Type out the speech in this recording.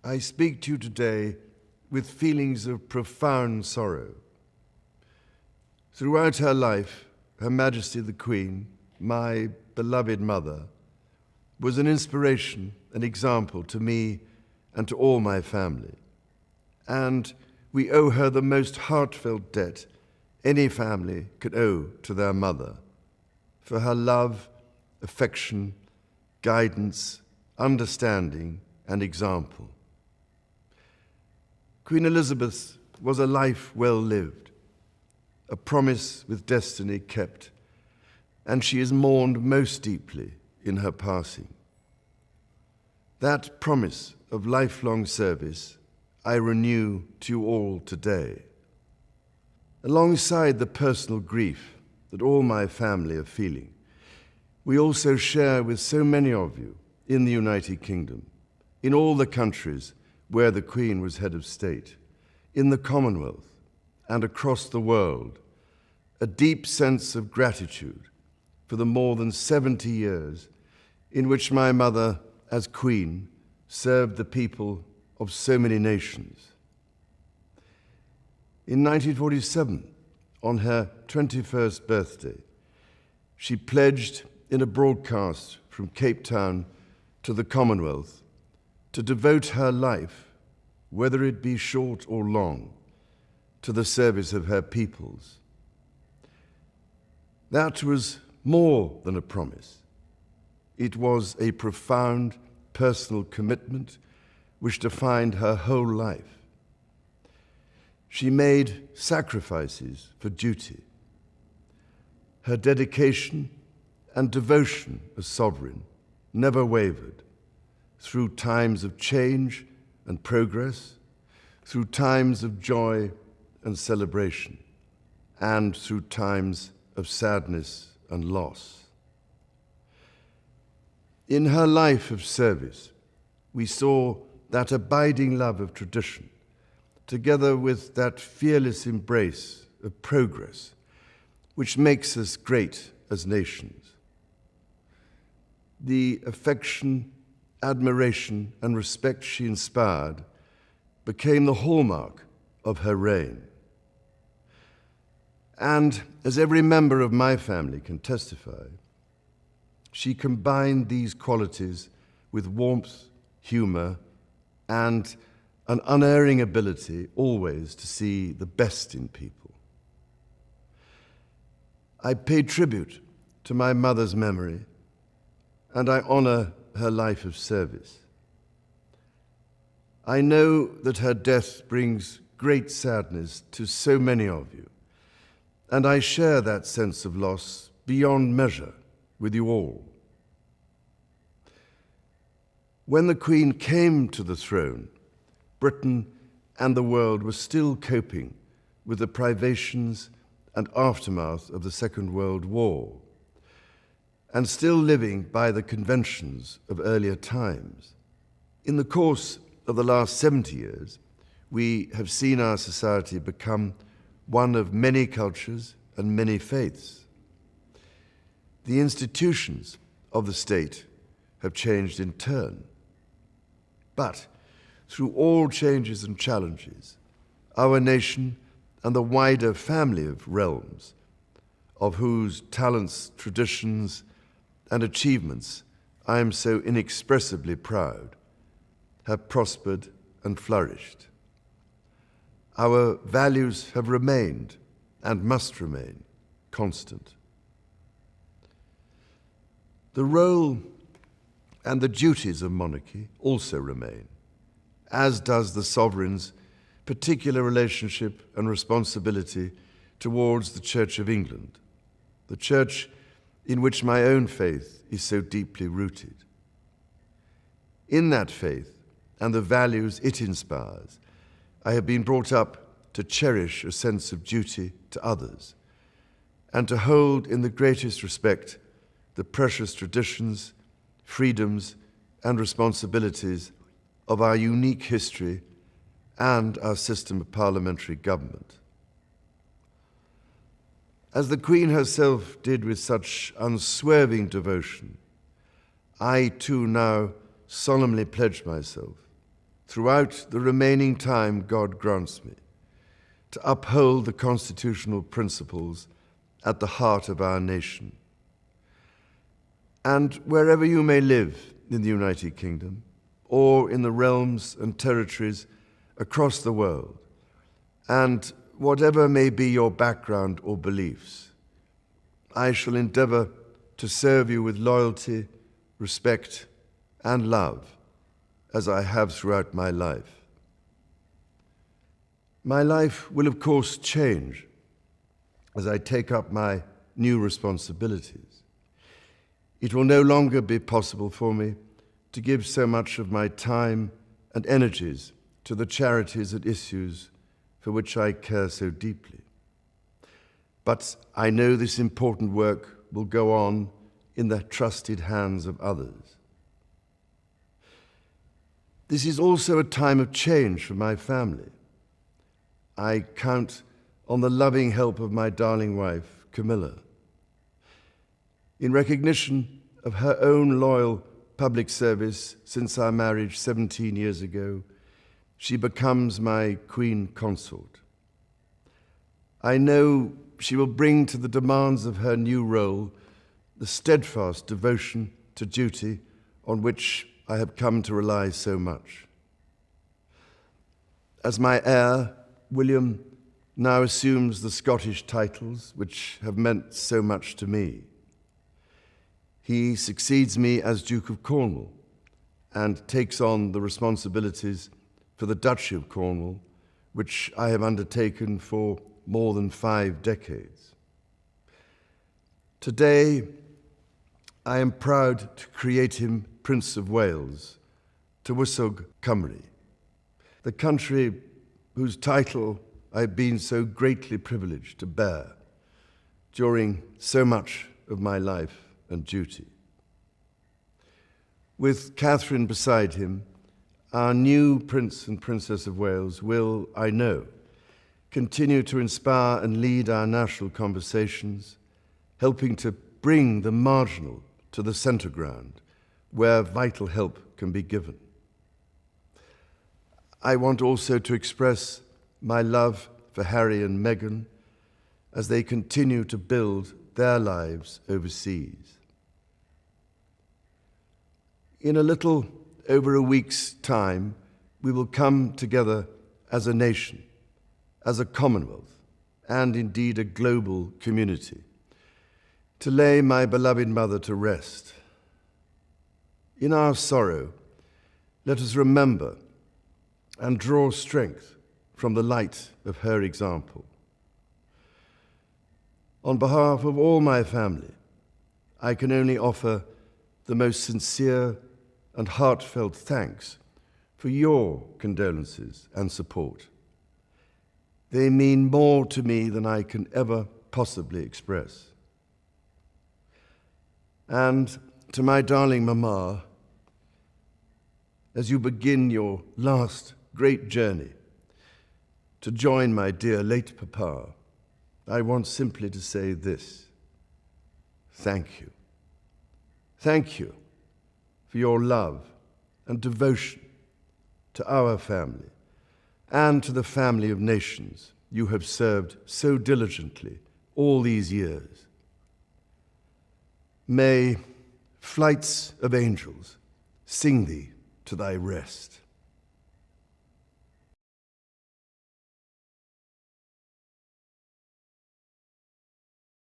I speak to you today with feelings of profound sorrow. Throughout her life, Her Majesty the Queen, my beloved mother, was an inspiration, an example to me and to all my family. And we owe her the most heartfelt debt any family could owe to their mother, for her love, affection, guidance, understanding, and example. Queen Elizabeth was a life well lived, a promise with destiny kept, and she is mourned most deeply in her passing. That promise of lifelong service I renew to you all today. Alongside the personal grief that all my family are feeling, we also share with so many of you in the United Kingdom, in all the countries where the Queen was head of state, in the Commonwealth and across the world, a deep sense of gratitude for the more than 70 years in which my mother, as Queen, served the people of so many nations. In 1947, on her 21st birthday, she pledged in a broadcast from Cape Town to the Commonwealth to devote her life, whether it be short or long, to the service of her peoples. That was more than a promise. It was a profound personal commitment which defined her whole life. She made sacrifices for duty. Her dedication and devotion as sovereign never wavered through times of change and progress, through times of joy and celebration, and through times of sadness and loss. In her life of service, we saw that abiding love of tradition, together with that fearless embrace of progress, which makes us great as nations. The affection, admiration, and respect she inspired became the hallmark of her reign. And as every member of my family can testify, she combined these qualities with warmth, humor, and an unerring ability always to see the best in people. I pay tribute to my mother's memory, and I honor her life of service. I know that her death brings great sadness to so many of you, and I share that sense of loss beyond measure with you all. When the Queen came to the throne, Britain and the world were still coping with the privations and aftermath of the Second World War, and still living by the conventions of earlier times. In the course of the last 70 years, we have seen our society become one of many cultures and many faiths. The institutions of the state have changed in turn. But through all changes and challenges, our nation and the wider family of realms, of whose talents, traditions, and achievements I am so inexpressibly proud, have prospered and flourished. Our values have remained and must remain constant. The role and the duties of monarchy also remain, as does the sovereign's particular relationship and responsibility towards the Church of England, the church in which my own faith is so deeply rooted. In that faith and the values it inspires, I have been brought up to cherish a sense of duty to others and to hold in the greatest respect the precious traditions, freedoms, and responsibilities of our unique history and our system of parliamentary government. As the Queen herself did with such unswerving devotion, I too now solemnly pledge myself throughout the remaining time God grants me, to uphold the constitutional principles at the heart of our nation. And wherever you may live in the United Kingdom, or in the realms and territories across the world, and whatever may be your background or beliefs, I shall endeavor to serve you with loyalty, respect, and love, as I have throughout my life. My life will, of course, change as I take up my new responsibilities. It will no longer be possible for me to give so much of my time and energies to the charities and issues for which I care so deeply. But I know this important work will go on in the trusted hands of others. This is also a time of change for my family. I count on the loving help of my darling wife, Camilla. In recognition of her own loyal public service since our marriage 17 years ago, she becomes my Queen Consort. I know she will bring to the demands of her new role the steadfast devotion to duty on which I have come to rely so much. As my heir, William now assumes the Scottish titles which have meant so much to me. He succeeds me as Duke of Cornwall and takes on the responsibilities for the Duchy of Cornwall, which I have undertaken for more than 5 decades. Today, I am proud to create him Prince of Wales, Tywysog Cymru, the country whose title I've been so greatly privileged to bear during so much of my life and duty. With Catherine beside him, our new Prince and Princess of Wales will, I know, continue to inspire and lead our national conversations, helping to bring the marginal to the centre ground, where vital help can be given. I want also to express my love for Harry and Meghan as they continue to build their lives overseas. In a little over a week's time, we will come together as a nation, as a Commonwealth, and indeed a global community, to lay my beloved mother to rest. In our sorrow, let us remember and draw strength from the light of her example. On behalf of all my family, I can only offer the most sincere and heartfelt thanks for your condolences and support. They mean more to me than I can ever possibly express. And to my darling Mama, as you begin your last great journey to join my dear late Papa, I want simply to say this: thank you. Thank you for your love and devotion to our family and to the family of nations you have served so diligently all these years. May flights of angels sing thee to thy rest.